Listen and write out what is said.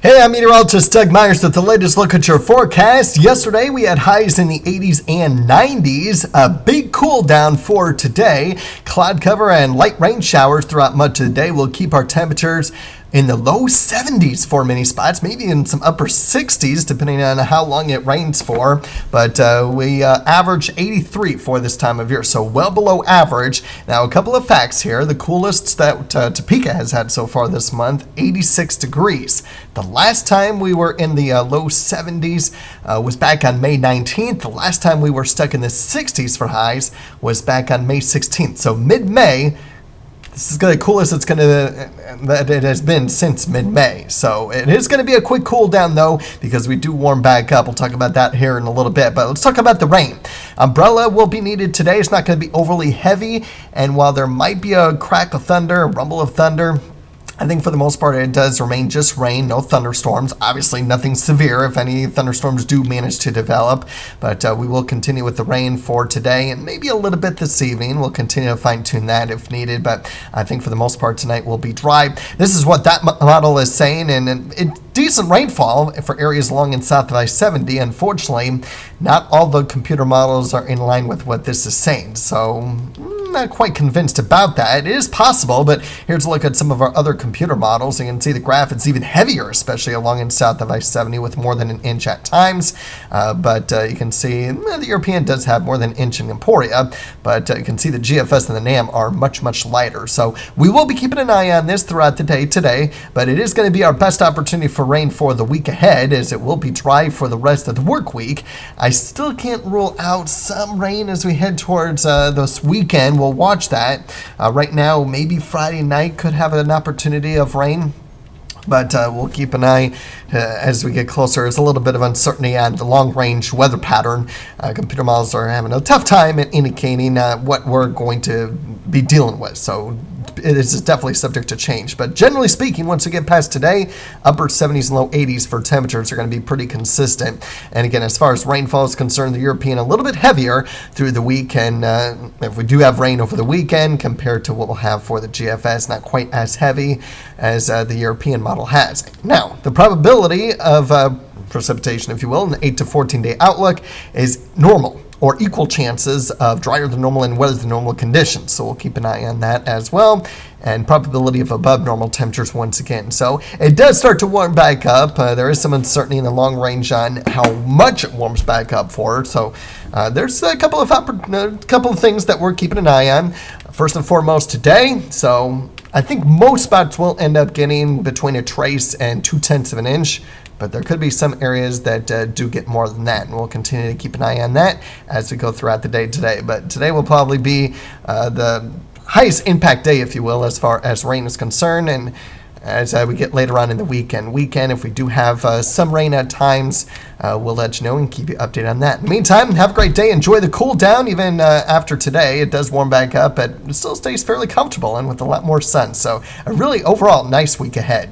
Hey, I'm meteorologist Doug Myers with the latest look at your forecast. Yesterday, we had highs in the 80s and 90s. A big cool down for today. Cloud cover and light rain showers throughout much of the day will keep our temperatures in the low 70s for many spots, maybe in some upper 60s, depending on how long it rains for. But we average 83 for this time of year, so well below average. Now, a couple of facts here. The coolest that Topeka has had so far this month, 86 degrees. The last time we were in the low 70s was back on May 19th. The last time we were stuck in the 60s for highs was back on May 16th. So mid-May, this is the coolest that it has been since mid-May. So it is going to be a quick cool down, though, because we do warm back up. We'll talk about that here in a little bit. But let's talk about the rain. Umbrella will be needed today. It's not going to be overly heavy. And while there might be a crack of thunder, a rumble of thunder, I think for the most part it does remain just rain, no thunderstorms. Obviously nothing severe if any thunderstorms do manage to develop, but we will continue with the rain for today and maybe a little bit this evening. We'll continue to fine tune that if needed, but I think for the most part tonight will be dry. This is what that model is saying, and decent rainfall for areas along and south of I-70. Unfortunately, not all the computer models are in line with what this is saying, so not quite convinced about that. It is possible, but here's a look at some of our other computer models. You can see the graph, it's even heavier, especially along and south of I-70 with more than an inch at times. But you can see the European does have more than an inch in Emporia, but you can see the GFS and the NAM are much, much lighter. So we will be keeping an eye on this throughout the day today, but it is going to be our best opportunity for rain for the week ahead, as it will be dry for the rest of the work week. I still can't rule out some rain as we head towards this weekend. We'll watch that. Right now, maybe Friday night could have an opportunity of rain, but we'll keep an eye as we get closer. There's a little bit of uncertainty on the long-range weather pattern. Computer models are having a tough time at indicating what we're going to be dealing with. So it is definitely subject to change. But generally speaking, once we get past today, upper 70s and low 80s for temperatures are going to be pretty consistent. And again, as far as rainfall is concerned, the European a little bit heavier through the week. And if we do have rain over the weekend compared to what we'll have for the GFS, not quite as heavy as the European model has. Now, the probability of precipitation, if you will, in the 8 to 14 day outlook is normal, or equal chances of drier than normal and wetter than normal conditions. So we'll keep an eye on that as well. And probability of above normal temperatures once again. So it does start to warm back up. There is some uncertainty in the long range on how much it warms back up for. So there's a couple of things that we're keeping an eye on. First and foremost today. So I think most spots will end up getting between a trace and 0.2 of an inch. But there could be some areas that do get more than that, and we'll continue to keep an eye on that as we go throughout the day today. But today will probably be the highest impact day, if you will, as far as rain is concerned. And as we get later on in the weekend, if we do have some rain at times, we'll let you know and keep you updated on that. In the meantime, have a great day. Enjoy the cool down. Even after today, it does warm back up, but it still stays fairly comfortable and with a lot more sun. So a really overall nice week ahead.